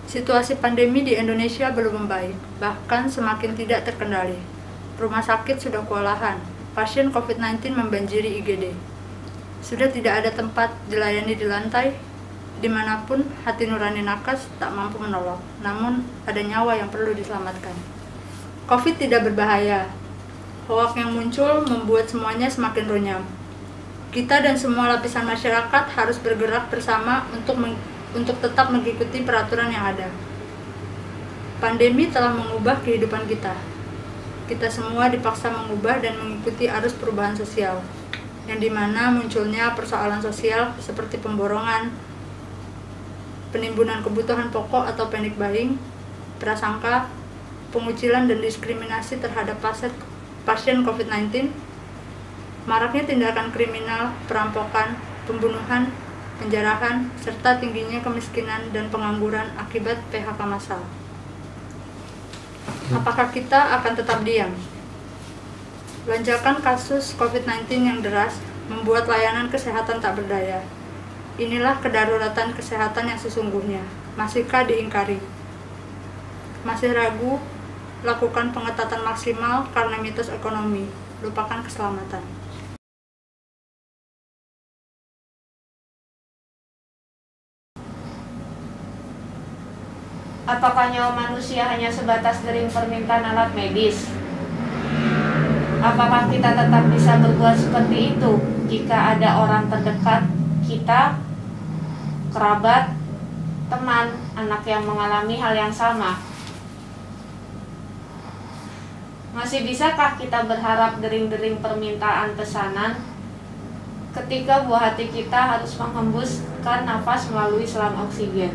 Situasi pandemi di Indonesia belum membaik, bahkan semakin tidak terkendali. Rumah sakit sudah kewalahan, pasien COVID-19 membanjiri IGD. Sudah tidak ada tempat dilayani di lantai, dimanapun hati nurani nakes tak mampu menolong, namun ada nyawa yang perlu diselamatkan. COVID tidak berbahaya, hoak yang muncul membuat semuanya semakin runyam. Kita dan semua lapisan masyarakat harus bergerak bersama untuk tetap mengikuti peraturan yang ada. Pandemi telah mengubah kehidupan kita. Kita semua dipaksa mengubah dan mengikuti arus perubahan sosial, yang dimana munculnya persoalan sosial seperti pemborongan, penimbunan kebutuhan pokok atau panic buying, prasangka, pengucilan dan diskriminasi terhadap pasien COVID-19, maraknya tindakan kriminal, perampokan, pembunuhan, penjarahan, serta tingginya kemiskinan dan pengangguran akibat PHK massal. Apakah kita akan tetap diam? Lonjakan kasus COVID-19 yang deras membuat layanan kesehatan tak berdaya. Inilah kedaruratan kesehatan yang sesungguhnya. Masihkah diingkari? Masih ragu? Lakukan pengetatan maksimal karena mitos ekonomi. Lupakan keselamatan. Apakah nyawa manusia hanya sebatas dering permintaan alat medis? Apakah kita tetap bisa berbuat seperti itu jika ada orang terdekat kita, kerabat, teman, anak yang mengalami hal yang sama? Masih bisakah kita berharap dering-dering permintaan pesanan ketika buah hati kita harus menghembuskan nafas melalui selang oksigen?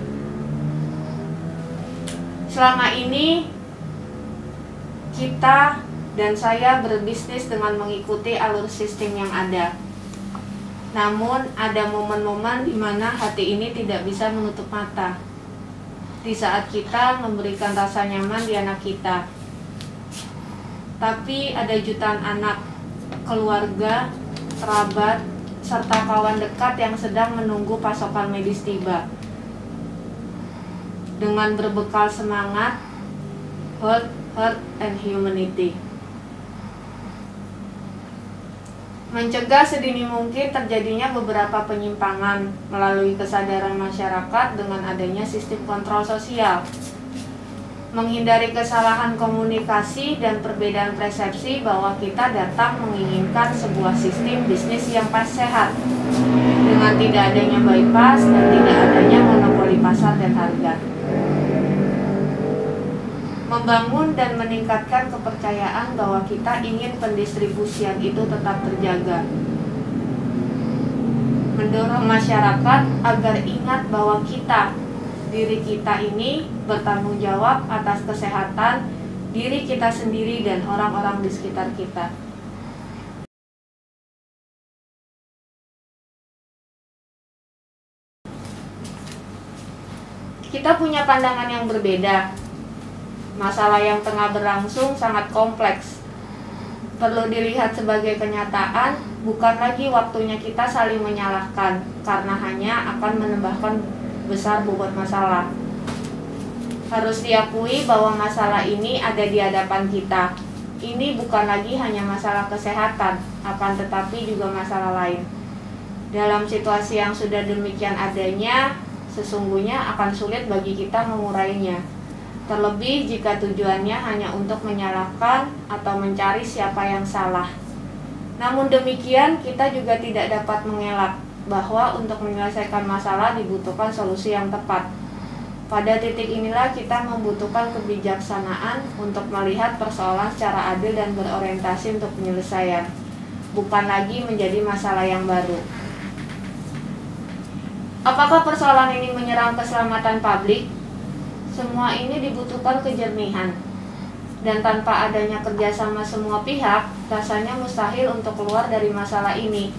Selama ini kita dan saya berbisnis dengan mengikuti alur sistem yang ada. Namun ada momen-momen di mana hati ini tidak bisa menutup mata. Di saat kita memberikan rasa nyaman di anak kita. Tapi ada jutaan anak, keluarga, kerabat, serta kawan dekat yang sedang menunggu pasokan medis tiba. Dengan berbekal semangat, heart, and humanity. Mencegah sedini mungkin terjadinya beberapa penyimpangan melalui kesadaran masyarakat dengan adanya sistem kontrol sosial. Menghindari kesalahan komunikasi dan perbedaan persepsi bahwa kita datang menginginkan sebuah sistem bisnis yang pas sehat dengan tidak adanya bypass dan tidak adanya monopoli pasar dan harga. Membangun dan meningkatkan kepercayaan bahwa kita ingin pendistribusian itu tetap terjaga. Mendorong masyarakat agar ingat bahwa diri kita ini bertanggung jawab atas kesehatan diri kita sendiri dan orang-orang di sekitar kita. Kita punya pandangan yang berbeda. Masalah yang tengah berlangsung sangat kompleks. Perlu dilihat sebagai kenyataan, bukan lagi waktunya kita saling menyalahkan, karena hanya akan menambahkan besar bobot masalah. Harus diakui bahwa masalah ini ada di hadapan kita. Ini bukan lagi hanya masalah kesehatan, akan tetapi juga masalah lain. Dalam situasi yang sudah demikian adanya, sesungguhnya akan sulit bagi kita mengurainya. Terlebih jika tujuannya hanya untuk menyalahkan atau mencari siapa yang salah. Namun demikian, kita juga tidak dapat mengelak bahwa untuk menyelesaikan masalah dibutuhkan solusi yang tepat. Pada titik inilah kita membutuhkan kebijaksanaan untuk melihat persoalan secara adil dan berorientasi untuk penyelesaian, bukan lagi menjadi masalah yang baru. Apakah persoalan ini menyerang keselamatan publik? Semua ini dibutuhkan kejernihan, dan tanpa adanya kerjasama semua pihak, rasanya mustahil untuk keluar dari masalah ini.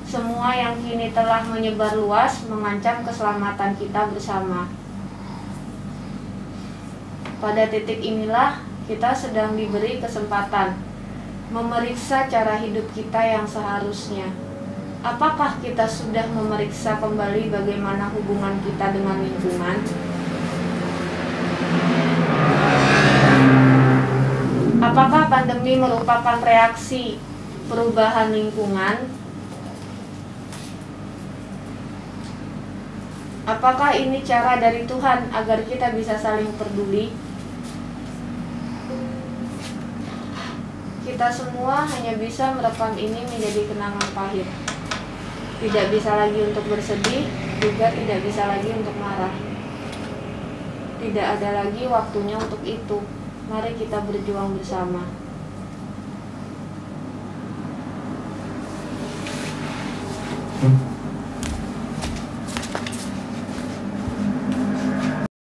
Semua yang kini telah menyebar luas mengancam keselamatan kita bersama. Pada titik inilah kita sedang diberi kesempatan memeriksa cara hidup kita yang seharusnya. Apakah kita sudah memeriksa kembali bagaimana hubungan kita dengan lingkungan? Apakah pandemi merupakan reaksi perubahan lingkungan? Apakah ini cara dari Tuhan agar kita bisa saling peduli? Kita semua hanya bisa merekam ini menjadi kenangan pahit. Tidak bisa lagi untuk bersedih, juga tidak bisa lagi untuk marah. Tidak ada lagi waktunya untuk itu. Mari kita berjuang bersama.